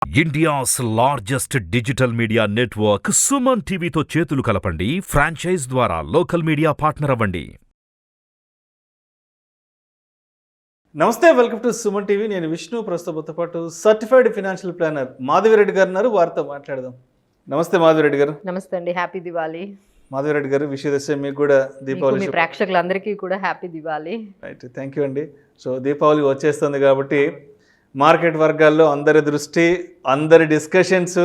India's largest digital media network Suman టీవీతో చేతులు కలపండి. ఫ్రాంచైజ్ ద్వారా లోకల్ మీడియా పార్ట్నర్ అవ్వండి. నమస్తే, వెల్కమ్ టు సుమన్ టీవీ. నేను విష్ణు. ప్రస్తుతంతో పాటు సర్టిఫైడ్ ఫైనాన్షియల్ ప్లానర్ మాధవిరెడ్డి గారు ఉన్నారు. వారితో మాట్లాడదాం. నమస్తే మాధవిరెడ్డి గారు. నమస్తే అండి. హ్యాపీ దివాళీ. మాధవిరెడ్డి గారు, విషయదశ మీకు కూడా దీపావళి ప్రేక్షకులందరికీ కూడా happy Diwali. Right, thank you అండి. సో దీపావళి వచ్చేస్తుంది కాబట్టి మార్కెట్ వర్గాల్లో అందరి దృష్టి, అందరి డిస్కషన్స్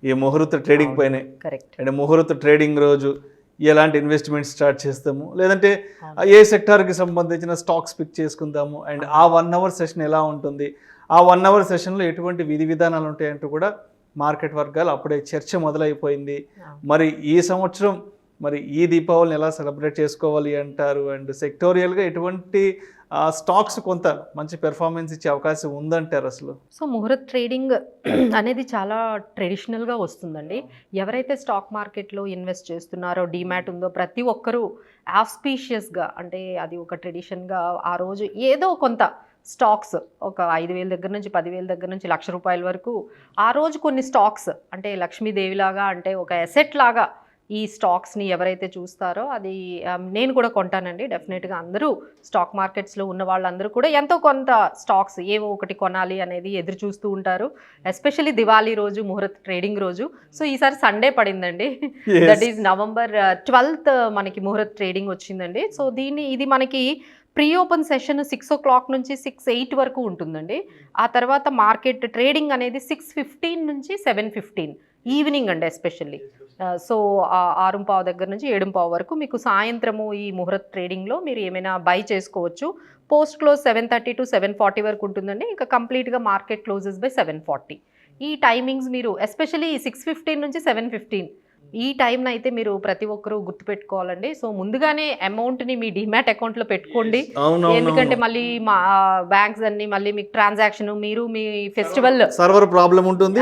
ఈ ముహూర్త ట్రేడింగ్ పైనే. కరెక్ట్. అంటే ముహూర్త ట్రేడింగ్ రోజు ఎలాంటి ఇన్వెస్ట్మెంట్ స్టార్ట్ చేస్తాము, లేదంటే ఏ సెక్టార్కి సంబంధించిన స్టాక్స్ పిక్ చేసుకుందాము, అండ్ ఆ 1 అవర్ సెషన్ ఎలా ఉంటుంది, ఆ 1 అవర్ సెషన్లో ఎటువంటి విధి విధానాలు ఉంటాయంటూ కూడా మార్కెట్ వర్గాలు అప్పుడే చర్చ మొదలైపోయింది. మరి ఈ సంవత్సరం ఈ దీపావళిని ఎలా సెలబ్రేట్ చేసుకోవాలి అంటారు, అండ్ సెక్టోరియల్గా ఎటువంటి స్టాక్స్ కొంత మంచి పెర్ఫార్మెన్స్ ఇచ్చే అవకాశం ఉందంటారు అసలు? సో ముహూర్త్ ట్రేడింగ్ అనేది చాలా ట్రెడిషనల్గా వస్తుందండి. ఎవరైతే స్టాక్ మార్కెట్లో ఇన్వెస్ట్ చేస్తున్నారో, డీమ్యాట్ ఉందో, ప్రతి ఒక్కరూ ఆస్పీషియస్గా, అంటే అది ఒక ట్రెడిషన్గా ఆ రోజు ఏదో కొంత స్టాక్స్, ఒక 5,000 దగ్గర నుంచి 10,000 దగ్గర నుంచి ₹1,00,000 వరకు ఆ రోజు కొన్ని స్టాక్స్, అంటే లక్ష్మీదేవిలాగా, అంటే ఒక ఎసెట్ లాగా ఈ స్టాక్స్ని ఎవరైతే చూస్తారో అది నేను కూడా కొంటానండి. డెఫినెట్గా అందరూ స్టాక్ మార్కెట్స్లో ఉన్న వాళ్ళందరూ కూడా ఎంతో కొంత స్టాక్స్ ఏవో ఒకటి కొనాలి అనేది ఎదురు చూస్తూ ఉంటారు. ఎస్పెషల్లీ దివాళీ రోజు, ముహూర్త్ ట్రేడింగ్ రోజు. సో ఈసారి సండే పడిందండి. దట్ ఈజ్ November 12th మనకి ముహూర్త్ ట్రేడింగ్ వచ్చిందండి. సో ఇది మనకి ప్రీ ఓపెన్ సెషన్ 6 o'clock నుంచి 6-8 వరకు ఉంటుందండి. ఆ తర్వాత మార్కెట్ ట్రేడింగ్ అనేది 6:15 నుంచి 7:15 ఈవినింగ్ అండి. ఎస్పెషల్లీ సో 6:15 దగ్గర నుంచి 7:15 వరకు మీకు సాయంత్రము ఈ ముహూర్త్ ట్రేడింగ్లో మీరు ఏమైనా బై చేసుకోవచ్చు. పోస్ట్ క్లోజ్ 7:30 to 7:40 వరకు ఉంటుందండి. ఇంకా కంప్లీట్గా మార్కెట్ క్లోజెస్ బై 7:40. ఈ టైమింగ్స్ మీరు ఎస్పెషల్లీ 6:15 నుంచి 7:15 ఈ టైంను అయితే మీరు ప్రతి ఒక్కరూ గుర్తుపెట్టుకోవాలండి. సో ముందుగానే అమౌంట్ని మీ డిమాట్ అకౌంట్లో పెట్టుకోండి. ఎందుకంటే మళ్ళీ మా బ్యాంక్స్ అన్ని మళ్ళీ మీకు ట్రాన్సాక్షన్, మీరు మీ ఫెస్టివల్ సర్వర్ ప్రాబ్లం ఉంటుంది,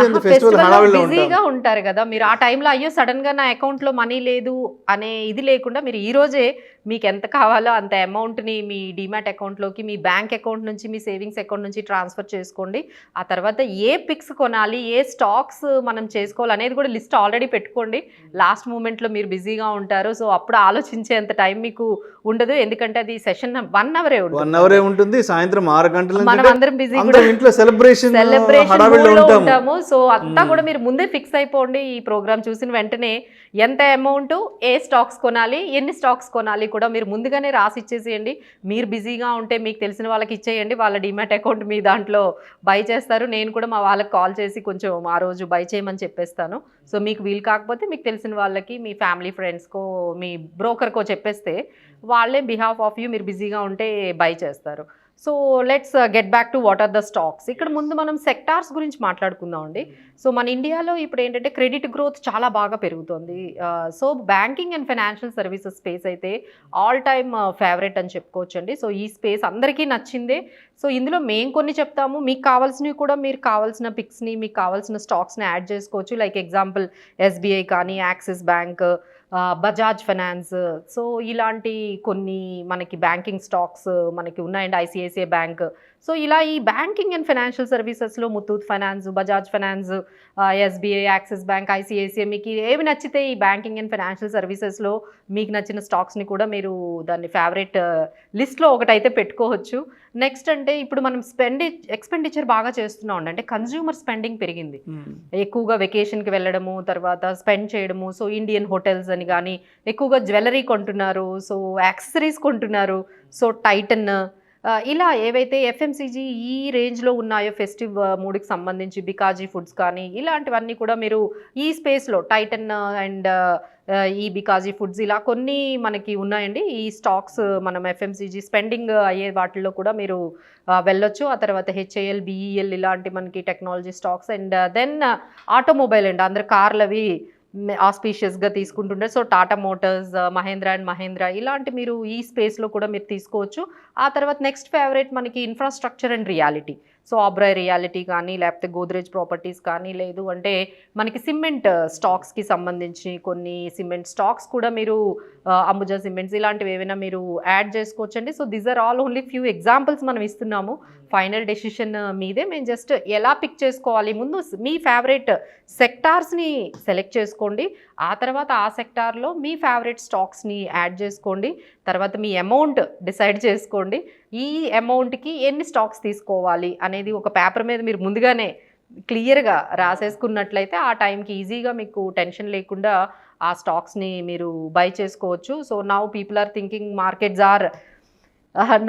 బిజీగా ఉంటారు కదా, మీరు ఆ టైంలో అయ్యో సడన్గా నా అకౌంట్లో మనీ లేదు అనే ఇది లేకుండా మీరు ఈ రోజే మీకు ఎంత కావాలో అంత అమౌంట్ని మీ డిమాట్ అకౌంట్లోకి, మీ బ్యాంక్ అకౌంట్ నుంచి, మీ సేవింగ్స్ అకౌంట్ నుంచి ట్రాన్స్ఫర్ చేసుకోండి. ఆ తర్వాత ఏ పిక్స్ కొనాలి, ఏ స్టాక్స్ మనం చేసుకోవాలి అనేది కూడా లిస్ట్ ఆల్రెడీ పెట్టుకోండి. లాస్ట్ మూమెంట్లో మీరు బిజీగా ఉంటారు. సో అప్పుడు ఆలోచించేంత టైం మీకు ఉండదు. ఎందుకంటే అది సెషన్ 1 అవరే ఉంటుంది. సాయంత్రం 6 గంటల మనం అందరం బిజీగా సెలబ్రేషన్ ఉంటాము. సో అంతా కూడా మీరు ముందే ఫిక్స్ అయిపోండి. ఈ ప్రోగ్రామ్ చూసిన వెంటనే ఎంత అమౌంట్, ఏ స్టాక్స్ కొనాలి, ఎన్ని స్టాక్స్ కొనాలి కూడా మీరు ముందుగానే రాసి ఇచ్చేసేయండి. మీరు బిజీగా ఉంటే మీకు తెలిసిన వాళ్ళకి ఇచ్చేయండి. వాళ్ళ డిమాట్ అకౌంట్ మీ దాంట్లో బై చేస్తారు. నేను కూడా మా వాళ్ళకి కాల్ చేసి కొంచెం ఆ రోజు బై చేయమని చెప్పేస్తాను. సో మీకు వీలు కాకపోతే మీకు తెలిసిన వాళ్ళకి, మీ ఫ్యామిలీ ఫ్రెండ్స్కో, మీ బ్రోకర్కో చెప్పేస్తే వాళ్ళే బిహాఫ్ ఆఫ్ యూ, మీరు బిజీగా ఉంటే బై చేస్తారు. So let's get back to what are the stocks. ఇక్కడ ముందు మనం సెక్టార్స్ గురించి మాట్లాడుకుందాం అండి. సో మన ఇండియాలో ఇప్పుడు ఏంటంటే క్రెడిట్ గ్రోత్ చాలా బాగా పెరుగుతుంది. So banking and financial services space అయితే ఆల్ టైమ్ ఫేవరెట్ అని చెప్పుకోవచ్చు అండి. సో ఈ స్పేస్ అందరికీ నచ్చిందే. సో ఇందులో మేము కొన్ని చెప్తాము, మీకు కావాల్సినవి కూడా మీరు కావాల్సిన పిక్స్ని, మీకు కావాల్సిన స్టాక్స్ని యాడ్ చేసుకోవచ్చు. లైక్ ఎగ్జాంపుల్ SBI కానీ, axis bank, Bajaj finance. So ఇలాంటి కొన్ని మనకి బ్యాంకింగ్ స్టాక్స్ మనకి ఉన్నాయండి. ICICI bank. సో ఇలా ఈ బ్యాంకింగ్ అండ్ ఫైనాన్షియల్ సర్వీసెస్లో Muthoot finance, Bajaj finance, SBI, axis bank, ICICI, మీకు ఏవి నచ్చితే ఈ బ్యాంకింగ్ అండ్ ఫైనాన్షియల్ సర్వీసెస్లో మీకు నచ్చిన స్టాక్స్ని కూడా మీరు దాన్ని ఫేవరెట్ లిస్ట్లో ఒకటైతే పెట్టుకోవచ్చు. నెక్స్ట్ అంటే ఇప్పుడు మనం ఎక్స్పెండిచర్ బాగా చేస్తున్నాం అండి. అంటే కన్జ్యూమర్ స్పెండింగ్ పెరిగింది. ఎక్కువగా వెకేషన్కి వెళ్ళడము, తర్వాత స్పెండ్ చేయడము. సో ఇండియన్ హోటల్స్ అని కానీ ఎక్కువగా జ్యువెలరీ కొంటున్నారు, సో యాక్సెసరీస్ కొంటున్నారు. సో టైటన్, ఇలా ఏవైతే FMCG ఈ రేంజ్లో ఉన్నాయో ఫెస్టివ్ మూడ్కి సంబంధించి, బికాజీ ఫుడ్స్ కానీ ఇలాంటివన్నీ కూడా మీరు ఈ స్పేస్లో టైటన్ అండ్ ఈ బికాజీ ఫుడ్స్ ఇలా కొన్ని మనకి ఉన్నాయండి. ఈ స్టాక్స్ మనం FMCG స్పెండింగ్ అయ్యే వాటిల్లో కూడా మీరు వెళ్ళొచ్చు. ఆ తర్వాత HAL, BEL ఇలాంటి మనకి technology stocks. And then automobile అండి, అందరు కార్లు అవి ఆస్పీషియస్గా తీసుకుంటుంటారు. So Tata Motors, Mahindra and Mahindra ఇలాంటి మీరు ఈ స్పేస్లో కూడా మీరు తీసుకోవచ్చు. ఆ తర్వాత నెక్స్ట్ ఫేవరెట్ మనకి infrastructure and reality. So Oberoi reality కానీ, లేకపోతే గోద్రేజ్ ప్రాపర్టీస్ కానీ, లేదు అంటే మనకి సిమెంట్ స్టాక్స్కి సంబంధించి కొన్ని సిమెంట్ స్టాక్స్ కూడా మీరు అంబుజా సిమెంట్స్ ఇలాంటివి ఏమైనా మీరు యాడ్ చేసుకోవచ్చండి. So these are all only few examples మనం ఇస్తున్నాము ఫైనల్ డెసిషన్ మీదే. మేము జస్ట్ ఎలా పిక్ చేసుకోవాలి, ముందు మీ ఫేవరెట్ సెక్టార్స్ని సెలెక్ట్ చేసుకోండి, ఆ తర్వాత ఆ సెక్టార్లో మీ ఫేవరెట్ స్టాక్స్ని యాడ్ చేసుకోండి, తర్వాత మీ అమౌంట్ డిసైడ్ చేసుకోండి, ఈ అమౌంట్కి ఎన్ని స్టాక్స్ తీసుకోవాలి అనేది ఒక పేపర్ మీద మీరు ముందుగానే క్లియర్గా రాసేసుకున్నట్లయితే ఆ టైంకి ఈజీగా మీకు టెన్షన్ లేకుండా ఆ స్టాక్స్ని మీరు బై చేసుకోవచ్చు. So now people are thinking markets are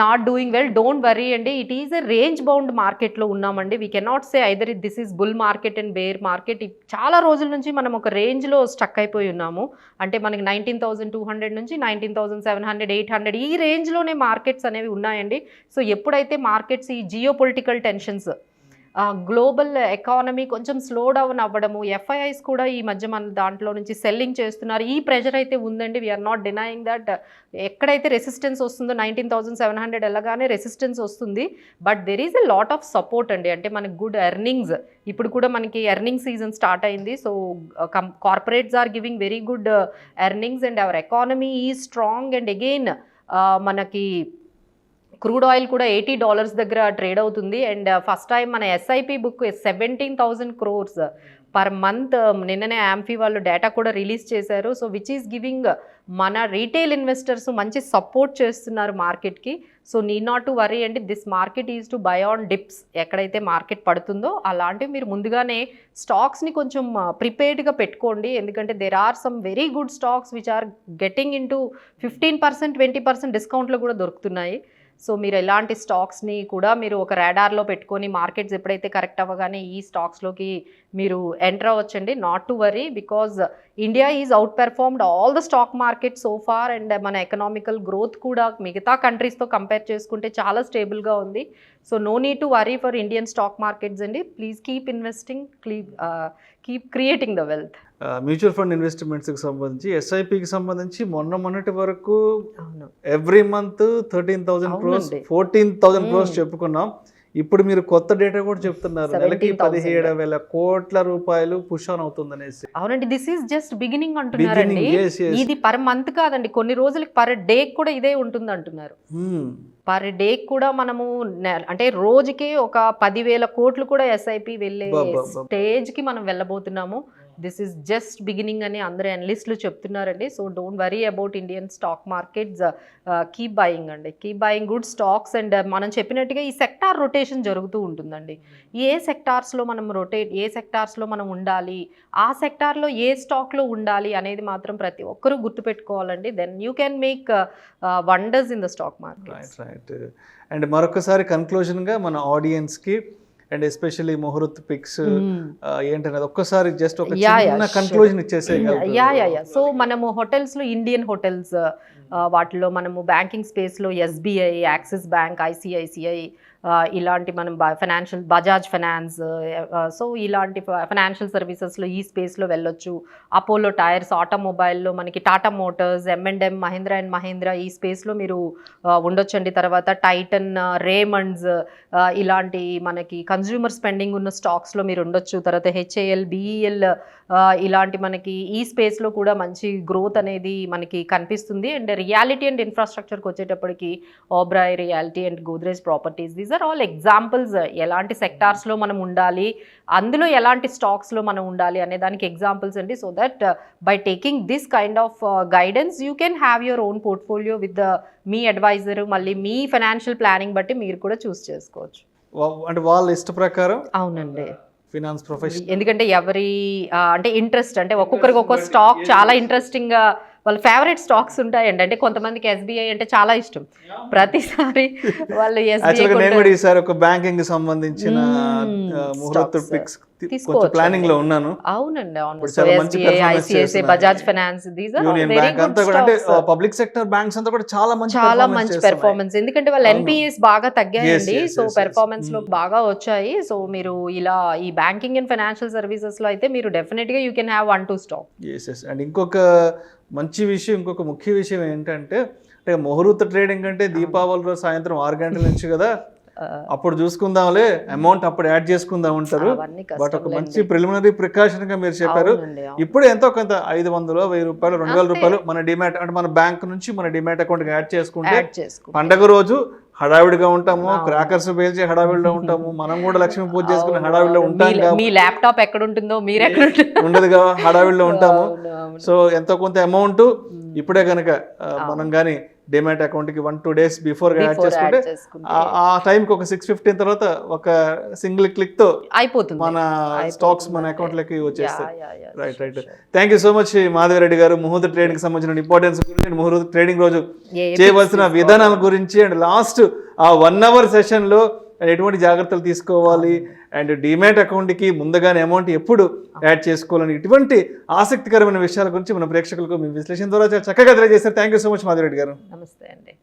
not doing well. Don't worry అండి, it is a range bound మార్కెట్లో ఉన్నామండి. We cannot say either this is bull market and bear market. చాలా రోజుల నుంచి మనం ఒక రేంజ్లో స్టక్ అయిపోయి ఉన్నాము. అంటే మనకి 19,200 నుంచి 19,700, 800 ఈ రేంజ్లోనే మార్కెట్స్ అనేవి ఉన్నాయండి. సో ఎప్పుడైతే మార్కెట్స్ ఈ geo political tensions, global economy కొంచెం స్లో డౌన్ అవ్వడము, ఎఫ్ఐఐస్ కూడా ఈ మధ్య మన దాంట్లో నుంచి సెల్లింగ్ చేస్తున్నారు, ఈ ప్రెషర్ అయితే ఉందండి. We're not denying that. ఎక్కడైతే రెసిస్టెన్స్ వస్తుందో 19,700 వెళ్ళగానే రెసిస్టెన్స్ వస్తుంది, but there is a lot of support అండి. అంటే మనకి గుడ్ ఎర్నింగ్స్, ఇప్పుడు కూడా మనకి ఎర్నింగ్ సీజన్ స్టార్ట్ అయింది. So corporates are giving very good earnings and our economy is strong. And again మనకి క్రూడ్ ఆయిల్ కూడా $80 దగ్గర ట్రేడ్ అవుతుంది. అండ్ ఫస్ట్ టైం మన SIP book 17,000 crores per month. నిన్ననే యాంఫీ వాళ్ళు డేటా కూడా రిలీజ్ చేశారు. సో విచ్ ఈస్ గివింగ్ మన రీటైల్ ఇన్వెస్టర్స్ మంచి సపోర్ట్ చేస్తున్నారు మార్కెట్కి. So need not to worry అండి, this market is to buy on dips. ఎక్కడైతే మార్కెట్ పడుతుందో అలాంటివి మీరు ముందుగానే స్టాక్స్ని కొంచెం ప్రిపేర్డ్గా పెట్టుకోండి. ఎందుకంటే there are some very good stocks which are getting in to 15%, 20% డిస్కౌంట్లో కూడా దొరుకుతున్నాయి. సో మీరు ఎలాంటి స్టాక్స్ని కూడా మీరు ఒక రాడార్లో పెట్టుకొని మార్కెట్స్ ఎప్పుడైతే కరెక్ట్ అవ్వగానే ఈ స్టాక్స్లోకి మీరు ఎంటర్ అవ్వచ్చండి. Not to worry, because India is outperformed all the stock market so far. And మన ఎకనామికల్ గ్రోత్ కూడా మిగతా కంట్రీస్తో కంపేర్ చేసుకుంటే చాలా స్టేబుల్గా ఉంది. So no need to worry for Indian stock markets అండి. Please keep investing, keep creating the wealth. Mutual fund ఇన్వెస్ట్మెంట్స్కి సంబంధించి, ఎస్ఐపికి సంబంధించి మొన్నటి వరకు ఎవ్రీ మంత్ 13,000 crores, 14,000 crores చెప్పుకున్నాం. ఇప్పుడు మీరు కొత్త డేటా కూడా చెప్తున్నారు, నెలకి 17,000 కోట్ల రూపాయలు పుష్ ఆన్ అవుతుంది అనేసి. అవునండి, దిస్ ఈస్ జస్ట్ బిగినింగ్ అంటున్నారండి. ఇది పర్ మంత్ కాదండి, కొన్ని రోజులకి పర్ డే కూడా ఇదే ఉంటుంది అంటున్నారు. పర్ డే కూడా మనము అంటే రోజుకి ఒక 10,000 కోట్లు కూడా ఎస్ఐపి వెళ్ళే స్టేజ్కి మనం వెళ్ళబోతున్నాము. దిస్ ఈస్ జస్ట్ బిగినింగ్ అని అందరూ అనలిస్టులు చెప్తున్నారండి. So don't worry about Indian stock markets, keep buying అండి, keep buying good stocks. And మనం చెప్పినట్టుగా ఈ సెక్టార్ రొటేషన్ జరుగుతూ ఉంటుందండి. ఏ సెక్టార్స్లో మనం ఏ సెక్టార్స్లో మనం ఉండాలి, ఆ సెక్టార్లో ఏ స్టాక్లో ఉండాలి అనేది మాత్రం ప్రతి ఒక్కరూ గుర్తుపెట్టుకోవాలండి. Then you can make wonders in the stock market. Right. And మరొకసారి కన్క్లూజన్గా మన ఆడియన్స్కి అండ్ ఎస్పెషల్లీ ముహూర్త్ పిక్స్ ఏంటనేది ఒక్కసారి జస్ట్ ఒక చిన్న కన్క్లూజన్ ఇచ్చేసేయగలరు. సో మనము హోటల్స్లో ఇండియన్ హోటల్స్, వాటిలో మనము బ్యాంకింగ్ స్పేస్లో ఎస్బీఐ, యాక్సిస్ బ్యాంక్, ఐసిఐసిఐ, ఇలాంటి మనం బజాజ్ ఫైనాన్స్, సో ఇలాంటి ఫైనాన్షియల్ సర్వీసెస్లో ఈ స్పేస్లో వెళ్ళొచ్చు. అపోలో టైర్స్, ఆటోమొబైల్లో మనకి Tata Motors, M&M, Mahindra and Mahindra ఈ స్పేస్లో మీరు ఉండొచ్చండి. తర్వాత టైటన్, రేమండ్స్, ఇలాంటి మనకి కన్జ్యూమర్ స్పెండింగ్ ఉన్న స్టాక్స్లో మీరు ఉండొచ్చు. తర్వాత HAL, BEL, ఇలాంటి మనకి ఈ స్పేస్లో కూడా మంచి గ్రోత్ అనేది మనకి కనిపిస్తుంది. అండ్ రియాలిటీ అండ్ ఇన్ఫ్రాస్ట్రక్చర్కి వచ్చేటప్పటికి Oberoi reality and Godrej properties, these are all examples. ఎలాంటి సెక్టార్స్లో మనం ఉండాలి, అందులో ఎలాంటి స్టాక్స్లో మనం ఉండాలి అనే దానికి ఎగ్జాంపుల్స్ అండి. So that by taking this kind of guidance you can have your own portfolio with మీ అడ్వైజర్. మళ్ళీ మీ ఫైనాన్షియల్ ప్లానింగ్ బట్టి మీరు కూడా చూస్ చేసుకోవచ్చు. అంటే వాళ్ళ ఇష్ట ప్రకారం. అవునండి, ఫినాన్స్ ప్రొఫెషన్. ఎందుకంటే ఎవరి అంటే ఇంట్రెస్ట్, అంటే ఒక్కొక్కరికి ఒక్కొక్క స్టాక్ చాలా ఇంట్రెస్టింగ్గా వాళ్ళ ఫేవరెట్ స్టాక్స్ ఉంటాయండి. అంటే కొంతమందికి SBI అంటే చాలా ఇష్టం, ప్రతిసారి వాళ్ళు SBI ఒక బ్యాంకింగ్ సంబంధించిన ప్లానింగ్ లో ఉన్నాను. అవునండి, అవును. SBI, ICICI, Bajaj finance, these are very good stocks. Public sector banks అంతా కూడా చాలా మంచి పెర్ఫార్మెన్స్, ఎందుకంటే వాళ్ళ NPAs బాగా తగ్గాయండి. సో పెర్ఫార్మెన్స్ లో బాగా వచ్చాయి. సో మీరు ఇలా ఈ బ్యాంకింగ్ అండ్ ఫైనాన్షియల్ సర్వీసెస్ లో అయితే మీరు డెఫినెట్ గా you can have 1-2 stock. And ఇంకొక మంచి విషయం, ఇంకొక ముఖ్య విషయం ఏంటంటే, అంటే ముహూర్త ట్రేడింగ్ అంటే దీపావళి రోజు సాయంత్రం 6 గంటల నుంచి కదా, అప్పుడు చూసుకుందాంలే, అమౌంట్ అప్పుడు యాడ్ చేసుకుందాం ఉంటారు. బట్ ఒక మంచి ప్రిలిమినరీ ప్రికాషన్ గా మీరు చెప్పారు. ఇప్పుడు ఎంతో కొంత 500, 1000 రూపాయలు, 2000 రూపాయలు మన డిమాట్ అంటే మన బ్యాంక్ నుంచి మన డిమాట్ అకౌంట్ యాడ్ చేసుకుంటే పండగ రోజు హడావిడిగా ఉంటాము, క్రాకర్స్ పేల్చి హడావిడిలో ఉంటాము, మనం కూడా లక్ష్మీ పూజ చేసుకుని హడావిడిలో ఉంటాం మీ ల్యాప్టాప్ ఎక్కడ ఉంటుందో మీరు ఎక్కడ ఉండదుగా, హడావిడిలో ఉంటాము. సో ఎంతో కొంత అమౌంట్ ఇప్పుడే కనుక మనం కానీ డిమాట్ అకౌంట్కి 1-2 days బిఫోర్ యాడ్ చేసుకుంటే ఆ టైంకి ఒక 6:15 తర్వాత ఒక సింగిల్ క్లిక్తో అయిపోతుంది, మన స్టాక్స్ మన అకౌంట్లోకి వచ్చేస్తాయి. Right. Thank you so much Madhavi Reddy గారు. ముహూర్త ట్రేడింగ్ సంబంధించిన ఇంపార్టెన్స్ గురించి, ముహూర్త ట్రేడింగ్ రోజు చేయవలసిన విధానాల గురించి, అండ్ లాస్ట్ ఆ 1 hour సెషన్లో ఎటువంటి జాగ్రత్తలు తీసుకోవాలి, అండ్ డిమాట్ అకౌంట్కి ముందుగానే అమౌంట్ ఎప్పుడు యాడ్ చేసుకోవాలని, ఇటువంటి ఆసక్తికరమైన విషయాల గురించి మన ప్రేక్షకులకు మీ విశ్లేషణ ద్వారా చక్కగా తెలియజేస్తారు. Thank you so much Madhavi Reddy గారు. నమస్తే అండి.